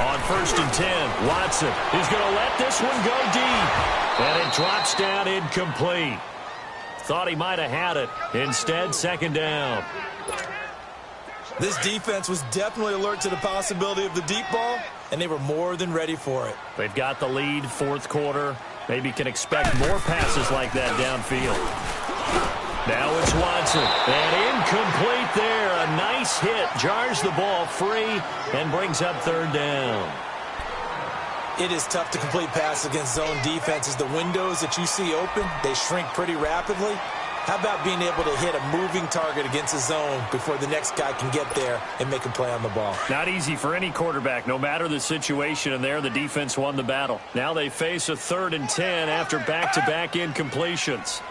On 1st and 10, Watson is going to let this one go deep. And it drops down incomplete. Thought he might have had it. Instead, 2nd down. This defense was definitely alert to the possibility of the deep ball, and they were more than ready for it. They've got the lead, 4th quarter. Maybe can expect more passes like that downfield. Now it's Watson. And incomplete there. A nice hit. Jars the ball free and brings up 3rd down. It is tough to complete passes against zone defenses. The windows that you see open, they shrink pretty rapidly. How about being able to hit a moving target against a zone before the next guy can get there and make a play on the ball? Not easy for any quarterback, no matter the situation, and there the defense won the battle. Now they face a 3rd and 10 after back-to-back incompletions.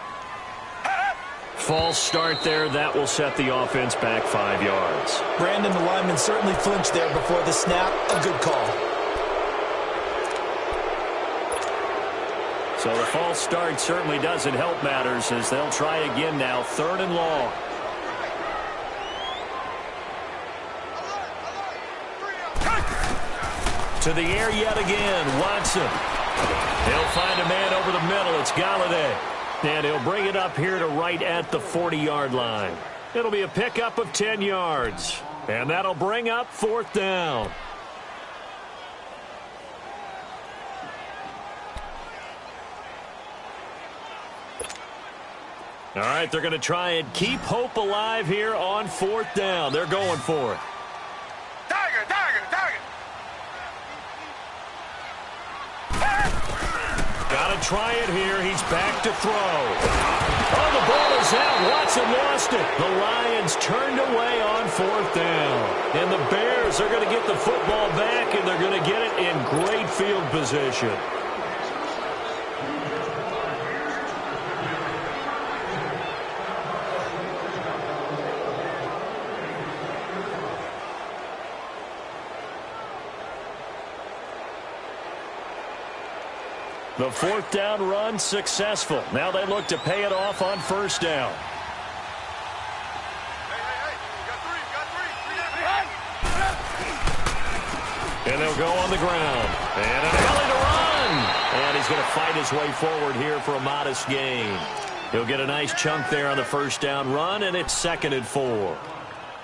False start there. That will set the offense back 5 yards. Brandon, the lineman certainly flinched there before the snap. A good call. So the false start certainly doesn't help matters as they'll try again now, 3rd and long. To the air yet again, Watson. He'll find a man over the middle. It's Galladay. And he'll bring it up here to right at the 40-yard line. It'll be a pickup of 10 yards. And that'll bring up 4th down. All right, they're going to try and keep hope alive here on 4th down. They're going for it. Tiger, tiger, tiger. Got to try it here. He's back to throw. Oh, the ball is out. Watson lost it. The Lions turned away on 4th down. And the Bears are going to get the football back, and they're going to get it in great field position. The 4th down run successful. Now they look to pay it off on 1st down. And they'll go on the ground. And an alley to run. And he's going to fight his way forward here for a modest gain. He'll get a nice chunk there on the first down run, and it's 2nd and 4. Well,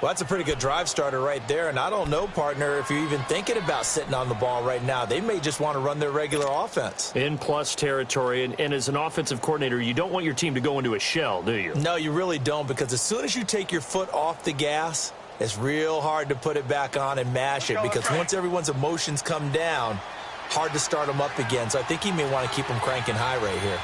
that's a pretty good drive starter right there, and I don't know, partner, if you're even thinking about sitting on the ball right now. They may just want to run their regular offense. In plus territory, and as an offensive coordinator, you don't want your team to go into a shell, do you? No, you really don't, because as soon as you take your foot off the gas, it's real hard to put it back on and mash it, because once everyone's emotions come down, hard to start them up again. So I think he may want to keep them cranking high right here.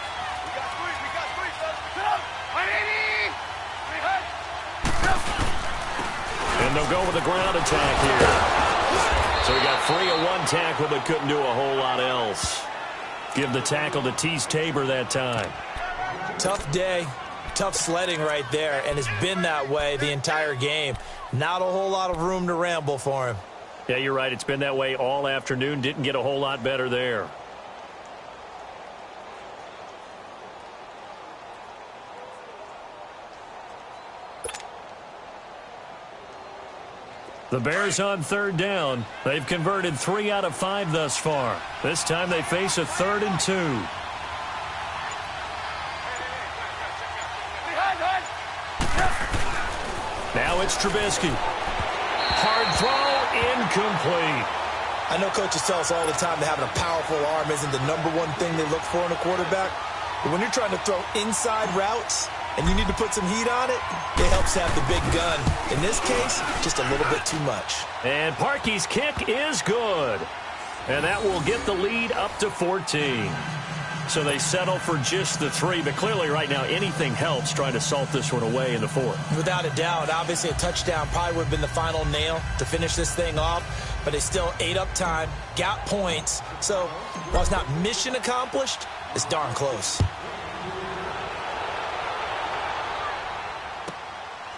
And they'll go with the ground attack here. So he got free of one tackle, but couldn't do a whole lot else. Give the tackle to Tease Tabor that time. Tough day, tough sledding right there, and it's been that way the entire game. Not a whole lot of room to ramble for him. Yeah, you're right. It's been that way all afternoon. Didn't get a whole lot better there. The Bears on 3rd down. They've converted 3 out of 5 thus far. This time they face a 3rd and 2. Now it's Trubisky. Hard throw, incomplete. I know coaches tell us all the time that having a powerful arm isn't the #1 thing they look for in a quarterback. But when you're trying to throw inside routes and you need to put some heat on it, it helps have the big gun. In this case, just a little bit too much. And Parkey's kick is good. And that will get the lead up to 14. So they settle for just the 3, but clearly right now anything helps trying to salt this one away in the 4th. Without a doubt, obviously a touchdown probably would have been the final nail to finish this thing off, but they still ate up time, got points. So while it's not mission accomplished, it's darn close.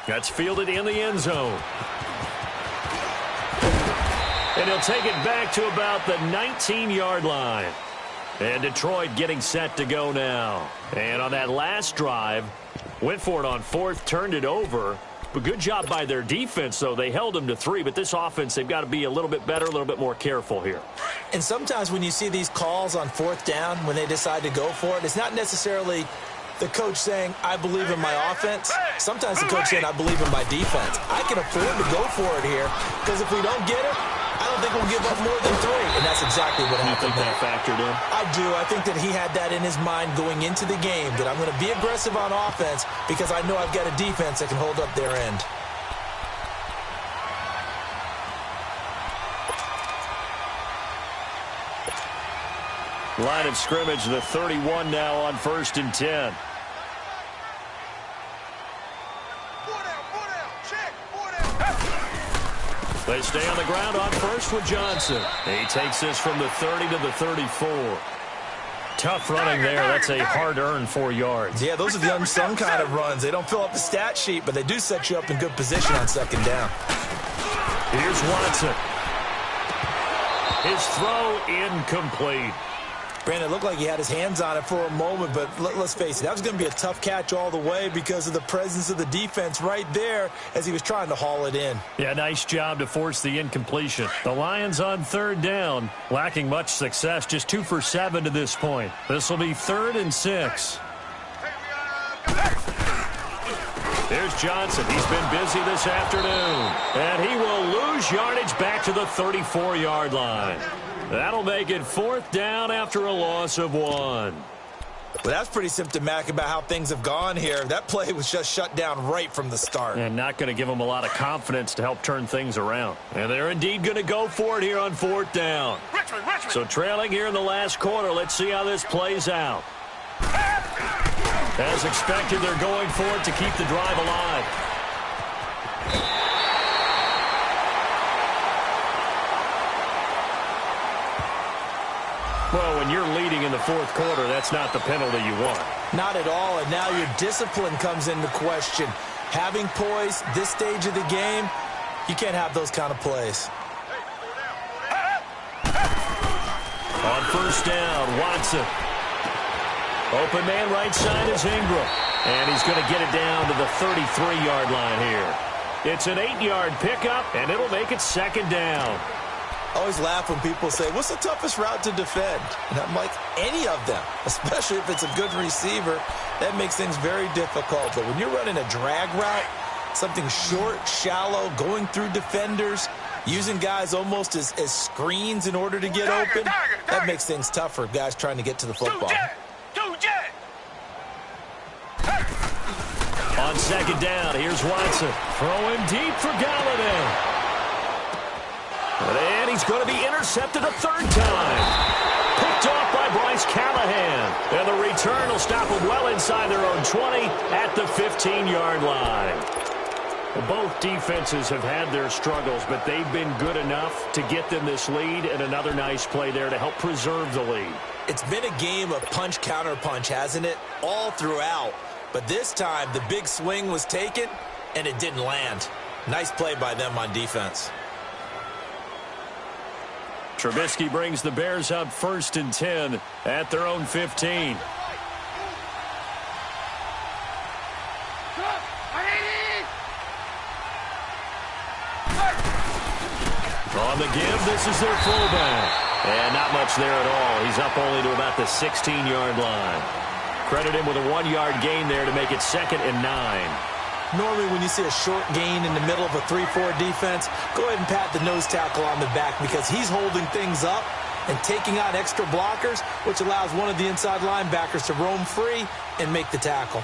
That's fielded in the end zone. And he'll take it back to about the 19-yard line. And Detroit getting set to go now. And on that last drive, went for it on 4th, turned it over. But good job by their defense, though. They held them to 3, but this offense, they've got to be a little bit better, a little bit more careful here. And sometimes when you see these calls on 4th down, when they decide to go for it, it's not necessarily the coach saying, I believe in my offense. Sometimes the coach saying, I believe in my defense. I can afford to go for it here, because if we don't get it, I don't think we'll give up more than 3. And that's exactly what happened. You think that factored in? I do. I think that he had that in his mind going into the game, that I'm going to be aggressive on offense because I know I've got a defense that can hold up their end. Line of scrimmage, the 31 now on 1st and 10. They stay on the ground on 1st with Johnson. He takes this from the 30 to the 34. Tough running there. That's a hard-earned 4 yards. Yeah, those are the unsung kind of runs. They don't fill up the stat sheet, but they do set you up in good position on 2nd down. Here's Watson. His throw incomplete. Brandon, it looked like he had his hands on it for a moment, but let's face it, that was going to be a tough catch all the way because of the presence of the defense right there as he was trying to haul it in. Yeah, nice job to force the incompletion. The Lions on 3rd down, lacking much success, just 2 for 7 to this point. This will be 3rd and 6. There's Johnson. He's been busy this afternoon. And he will lose yardage back to the 34-yard line. That'll make it 4th down after a loss of 1. Well, that's pretty symptomatic about how things have gone here. That play was just shut down right from the start. And not going to give them a lot of confidence to help turn things around. And they're indeed going to go for it here on 4th down. Richmond. So trailing here in the last quarter. Let's see how this plays out. As expected, they're going for it to keep the drive alive. Well, when you're leading in the 4th quarter, that's not the penalty you want. Not at all, and now your discipline comes into question. Having poise this stage of the game, you can't have those kind of plays. On 1st down, Watson. Open man right side is Ingram. And he's going to get it down to the 33-yard line here. It's an 8-yard pickup, and it'll make it 2nd down. I always laugh when people say, what's the toughest route to defend? And I'm like, any of them, especially if it's a good receiver. That makes things very difficult. But when you're running a drag route, something short, shallow, going through defenders, using guys almost as screens in order to get open, that makes things tough for guys trying to get to the football. On second down, here's Watson. Throwing deep for Galladay. And he's going to be intercepted a third time. Picked off by Bryce Callahan. And the return will stop them well inside their own 20 at the 15-yard line. Well, both defenses have had their struggles, but they've been good enough to get them this lead, and another nice play there to help preserve the lead. It's been a game of punch-counter-punch, hasn't it? All throughout. But this time, the big swing was taken, and it didn't land. Nice play by them on defense. Trubisky brings the Bears up 1st and 10 at their own 15. On the give, this is their fullback. And not much there at all. He's up only to about the 16-yard line. Credit him with a 1-yard gain there to make it 2nd and 9. Normally, when you see a short gain in the middle of a 3-4 defense, go ahead and pat the nose tackle on the back because he's holding things up and taking out extra blockers, which allows one of the inside linebackers to roam free and make the tackle.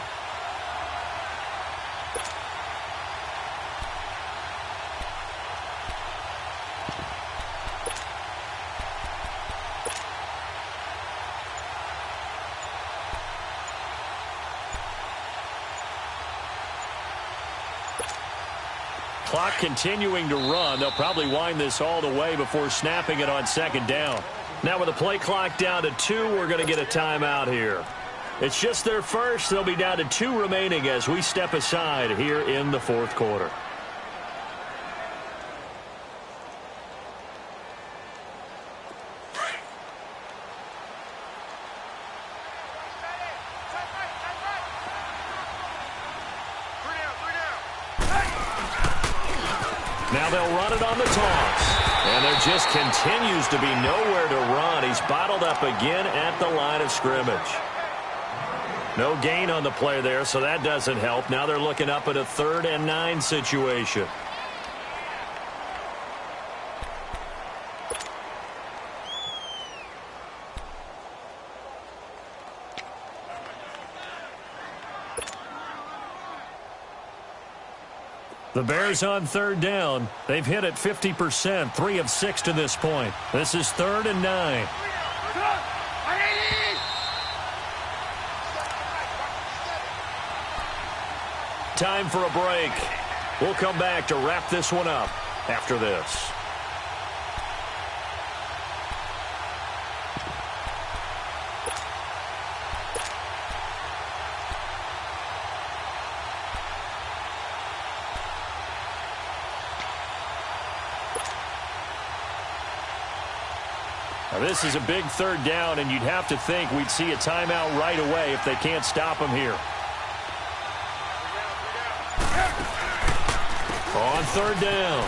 Clock continuing to run. They'll probably wind this all the way before snapping it on 2nd down. Now with the play clock down to 2, we're going to get a timeout here. It's just their first. They'll be down to 2 remaining as we step aside here in the 4th quarter. Now they'll run it on the toss. And there just continues to be nowhere to run. He's bottled up again at the line of scrimmage. No gain on the play there, so that doesn't help. Now they're looking up at a 3rd and 9 situation. The Bears on 3rd down. They've hit it 50%, 3 of 6 to this point. This is 3rd and 9. Time for a break. We'll come back to wrap this one up after this. Now this is a big 3rd down, and you'd have to think we'd see a timeout right away if they can't stop him here. On 3rd down,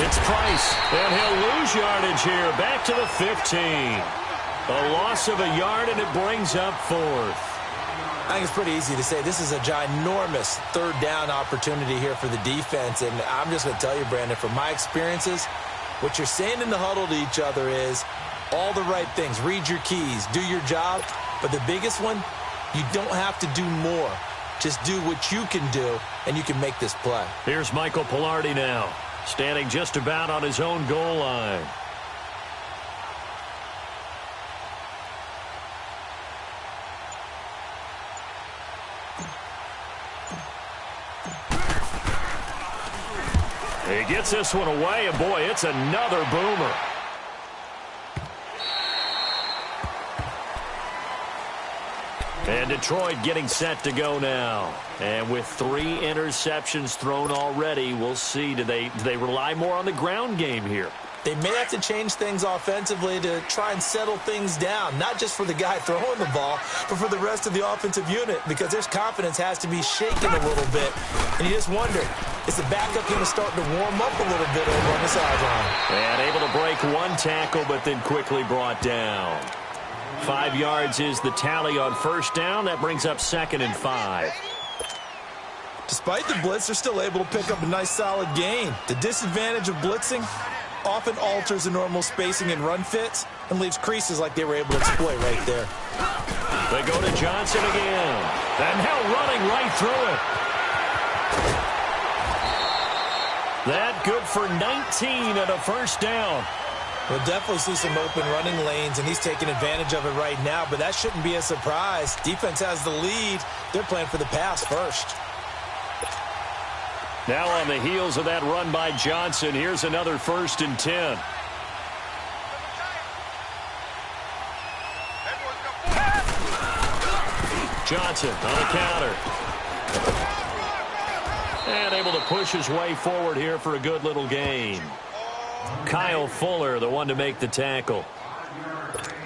it's Price, and he'll lose yardage here, back to the 15. A loss of a yard, and it brings up 4th. I think it's pretty easy to say this is a ginormous 3rd down opportunity here for the defense, and I'm just going to tell you, Brandon, from my experiences, what you're saying in the huddle to each other is, all the right things. Read your keys. Do your job. But the biggest one, you don't have to do more. Just do what you can do, and you can make this play. Here's Michael Pilardi now, standing just about on his own goal line. He gets this one away, and boy, it's another boomer. And Detroit getting set to go now. And with 3 interceptions thrown already, we'll see. Do they rely more on the ground game here? They may have to change things offensively to try and settle things down, not just for the guy throwing the ball, but for the rest of the offensive unit, because their confidence has to be shaken a little bit. And you just wonder, Is the backup going to start to warm up a little bit over on the sideline? And able to break one tackle, but then quickly brought down. 5 yards is the tally on first down. That brings up 2nd and 5. Despite the blitz, they're still able to pick up a nice solid gain. The disadvantage of blitzing often alters the normal spacing and run fits and leaves creases like they were able to exploit right there. They go to Johnson again. And now running right through it. That good for 19 and a first down. We'll definitely see some open running lanes, and he's taking advantage of it right now, but that shouldn't be a surprise. Defense has the lead. They're playing for the pass first. Now on the heels of that run by Johnson, here's another 1st and 10. Johnson on the counter. And able to push his way forward here for a good little gain. Kyle Fuller, the one to make the tackle.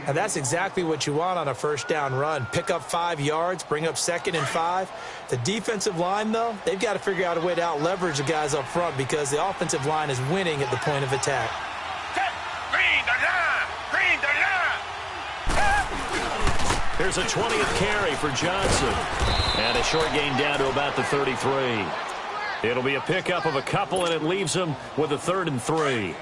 And that's exactly what you want on a first down run. Pick up 5 yards, bring up 2nd and 5. The defensive line, though, they've got to figure out a way to out-leverage the guys up front because the offensive line is winning at the point of attack. Here's a 20th carry for Johnson. And a short gain down to about the 33. It'll be a pickup of a couple, and it leaves them with a 3rd and 3.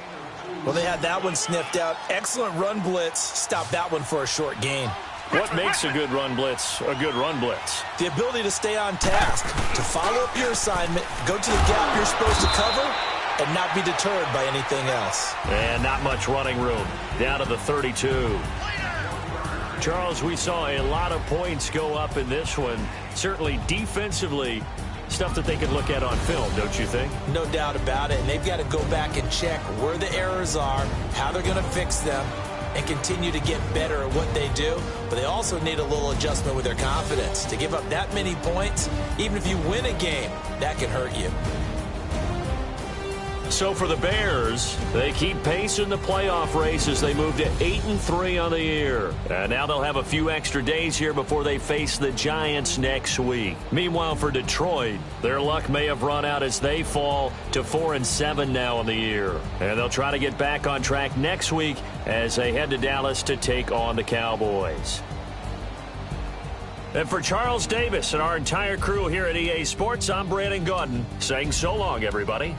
Well, they had that one sniffed out. Excellent run blitz. Stop that one for a short gain. What makes a good run blitz a good run blitz? The ability to stay on task, to follow up your assignment, go to the gap you're supposed to cover, and not be deterred by anything else. And not much running room. Down to the 32. Charles, we saw a lot of points go up in this one. Certainly defensively, stuff that they can look at on film, don't you think? No doubt about it. And they've got to go back and check where the errors are, how they're going to fix them, and continue to get better at what they do. But they also need a little adjustment with their confidence. To give up that many points, even if you win a game, that can hurt you. So for the Bears, they keep pace in the playoff race as they move to 8-3 on the year. And now they'll have a few extra days here before they face the Giants next week. Meanwhile, for Detroit, their luck may have run out as they fall to 4-7 now on the year. And they'll try to get back on track next week as they head to Dallas to take on the Cowboys. And for Charles Davis and our entire crew here at EA Sports, I'm Brandon Gaudin saying so long, everybody.